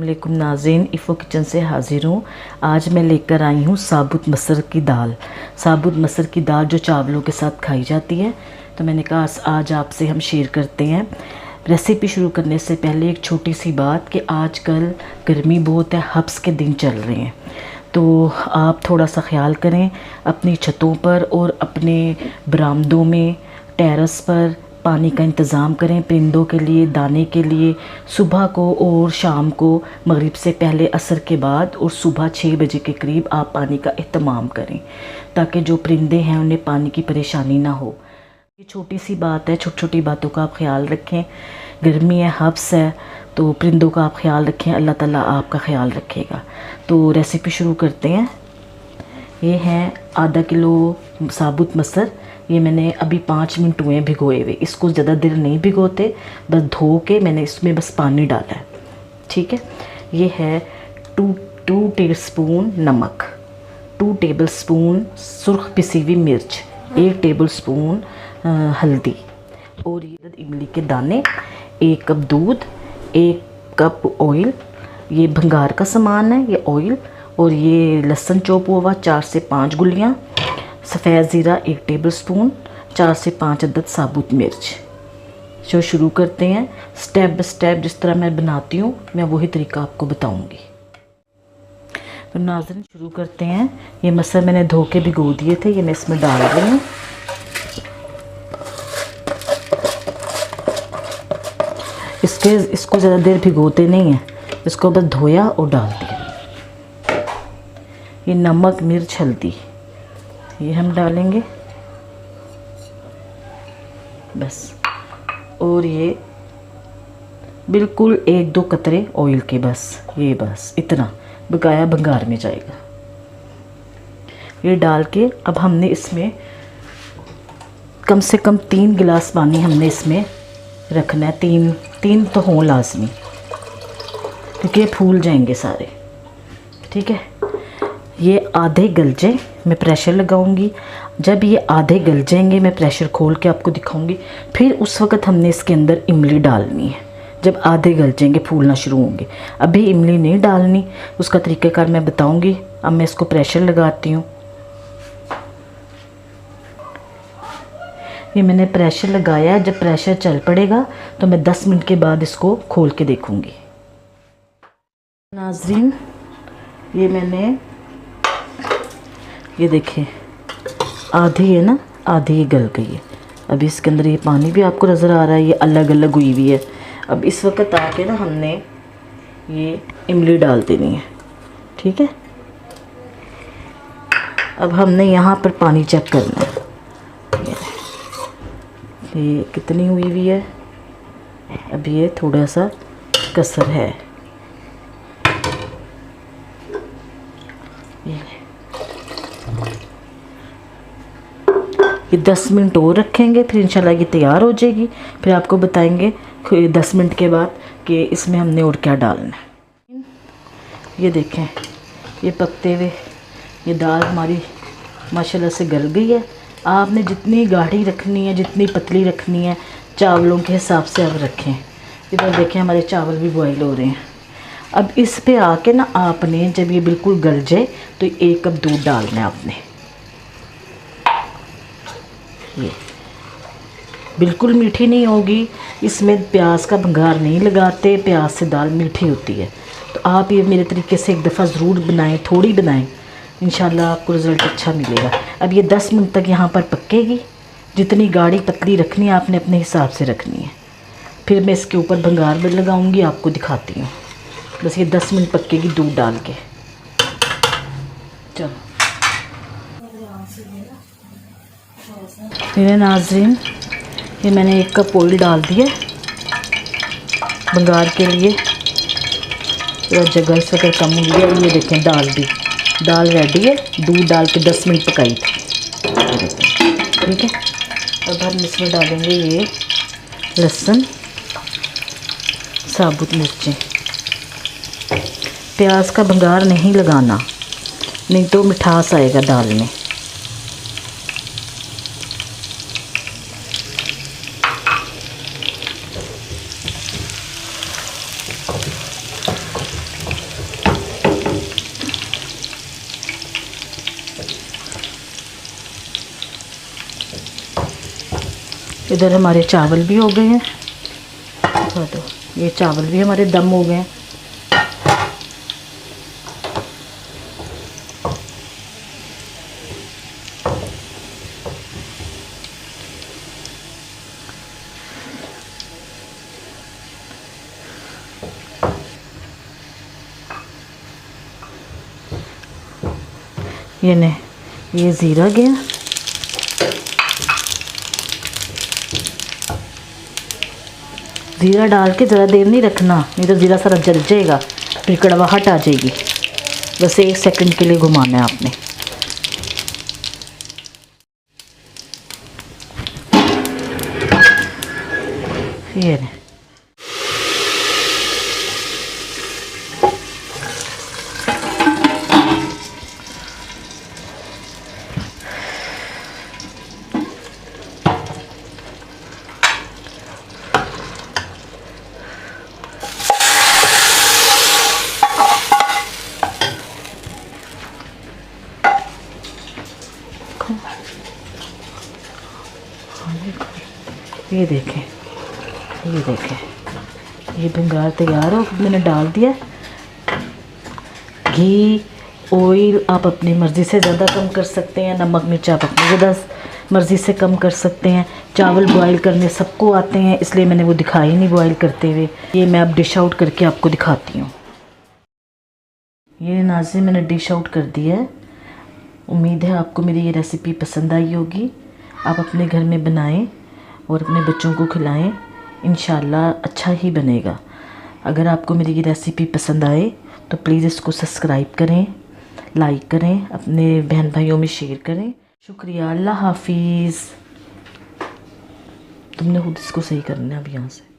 वालेकुम नाज़रीन, इफ़ो किचन से हाज़िर हूँ। आज मैं लेकर आई हूँ साबुत मसर की दाल। साबुत मसर की दाल जो चावलों के साथ खाई जाती है, तो मैंने कहा आज आपसे हम शेयर करते हैं। रेसिपी शुरू करने से पहले एक छोटी सी बात कि आजकल गर्मी बहुत है, हब्स के दिन चल रहे हैं, तो आप थोड़ा सा ख्याल करें अपनी छतों पर और अपने बरामदों में, टेरेस पर पानी का इंतज़ाम करें परिंदों के लिए, दाने के लिए। सुबह को और शाम को, मगरिब से पहले, असर के बाद और सुबह 6 बजे के करीब आप पानी का एहतमाम करें, ताकि जो परिंदे हैं उन्हें पानी की परेशानी ना हो। ये छोटी सी बात है, छोटी छोटी बातों का आप ख्याल रखें। गर्मी है, हब्स है, तो परिंदों का आप ख्याल रखें, अल्लाह ताला आपका ख्याल रखेगा। तो रेसिपी शुरू करते हैं। ये हैं आधा किलो साबुत मसर। ये मैंने अभी 5 मिनट हुए भिगोए हुए। इसको ज़्यादा देर नहीं भिगोते, बस धो के मैंने इसमें बस पानी डाला है, ठीक है। ये है 2 टेबलस्पून नमक, 2 टेबलस्पून सुर्ख पिसी हुई मिर्च, 1 टेबलस्पून हल्दी, और ये इमली के दाने, 1 कप दूध, 1 कप ऑयल। ये भंगार का सामान है, ये ऑयल। और ये लहसुन चॉप हुआ 4 से 5 गुलियाँ, सफ़ेद ज़ीरा 1 टेबलस्पून, 4 से 5 अदद साबुत मिर्च। जो शुरू करते हैं स्टेप बाय स्टेप, जिस तरह मैं बनाती हूँ मैं वही तरीका आपको बताऊँगी। तो नाज़रीन शुरू करते हैं। ये मसर मैंने धो के भिगो दिए थे, ये मैं इसमें डाल रही हूँ। इसको ज़्यादा देर भिगोते नहीं हैं, इसको बस धोया और डाल दिया। ये नमक, मिर्च, हल्दी ये हम डालेंगे बस। और ये बिल्कुल 1-2 कतरे ऑयल के, बस ये, बस इतना बकाया भंगार में जाएगा। ये डाल के अब हमने इसमें कम से कम 3 गिलास पानी हमने इसमें रखना है। 3 तो हों लाजमी, क्योंकि ये फूल जाएंगे सारे, ठीक है। ये आधे गल जाए, मैं प्रेशर लगाऊंगी। जब ये आधे गल जाएंगे मैं प्रेशर खोल के आपको दिखाऊंगी। फिर उस वक़्त हमने इसके अंदर इमली डालनी है, जब आधे गल जाएंगे, फूलना शुरू होंगे। अभी इमली नहीं डालनी, उसका तरीक़ाकार मैं बताऊंगी। अब मैं इसको प्रेशर लगाती हूँ। ये मैंने प्रेशर लगाया है, जब प्रेशर चल पड़ेगा तो मैं 10 मिनट के बाद इसको खोल के देखूँगी। नाज़रीन ये मैंने, ये देखिए आधी है ना, आधी ही गल गई है। अभी इसके अंदर ये पानी भी आपको नज़र आ रहा है, ये अलग अलग हुई हुई है। अब इस वक्त आके ना हमने ये इमली डाल देनी है, ठीक है। अब हमने यहाँ पर पानी चेक करना है, ये कितनी हुई हुई है। अभी ये थोड़ा सा कसर है। ये 10 मिनट और रखेंगे, फिर इंशाल्लाह ये तैयार हो जाएगी। फिर आपको बताएंगे 10 मिनट के बाद कि इसमें हमने और क्या डालना है। ये देखें, ये पकते हुए ये दाल हमारी माशाल्लाह से गल गई है। आपने जितनी गाढ़ी रखनी है, जितनी पतली रखनी है, चावलों के हिसाब से आप रखें। इधर देखें हमारे चावल भी बॉयल हो रहे हैं। अब इस पे आके ना आपने, जब ये बिल्कुल गल जाए तो 1 कप दूध डालना है आपने। ये बिल्कुल मीठी नहीं होगी, इसमें प्याज का भंगार नहीं लगाते, प्याज से दाल मीठी होती है। तो आप ये मेरे तरीके से एक दफ़ा ज़रूर बनाएं, थोड़ी बनाएं, इंशाल्लाह आपको रिज़ल्ट अच्छा मिलेगा। अब ये 10 मिनट तक यहाँ पर पकेगी। जितनी गाढ़ी पतली रखनी है आपने अपने हिसाब से रखनी है। फिर मैं इसके ऊपर भंगार भी लगाऊंगी, आपको दिखाती हूँ। बस ये 10 मिनट पकेगी दूध डाल के। चलो मेरे नाज़रीन, ये मैंने 1 कप ऑयल डाल दिया भंगार के लिए। और जगह से अगर कम हुई है, ये देखें दाल रेडी है। दूध डाल के 10 मिनट पकाई थी, ठीक है। अब हम इसमें डालेंगे ये लहसुन, साबुत मिर्चें। प्याज का भंगार नहीं लगाना, नहीं तो मिठास आएगा दाल में। इधर हमारे चावल भी हो गए हैं। तो ये चावल भी हमारे दम हो गए हैं। ये ज़ीरा गया। ज़ीरा डाल के ज़रा देर नहीं रखना, नहीं तो ज़ीरा सारा जल जाएगा, फिर कड़वाहट आ जाएगी। बस 1 सेकंड के लिए घुमाना है आपने। ये ये देखें, ये देखें, ये भंगार तैयार हो, मैंने डाल दिया। घी ऑयल आप अपनी मर्ज़ी से ज़्यादा कम कर सकते हैं, नमक मिर्च आप अपनी ज़्यादा मर्ज़ी से कम कर सकते हैं। चावल बॉईल करने सबको आते हैं, इसलिए मैंने वो दिखाई नहीं बॉईल करते हुए। ये मैं अब डिश आउट करके आपको दिखाती हूँ। ये नाज़रीन मैंने डिश आउट कर दिया है। उम्मीद है आपको मेरी ये रेसिपी पसंद आई होगी। आप अपने घर में बनाएं और अपने बच्चों को खिलाएं, इंशाल्लाह अच्छा ही बनेगा। अगर आपको मेरी ये रेसिपी पसंद आए तो प्लीज़ इसको सब्सक्राइब करें, लाइक करें, अपने बहन भाइयों में शेयर करें। शुक्रिया, अल्लाह हाफिज़। तुमने खुद इसको सही करना है अब यहाँ से।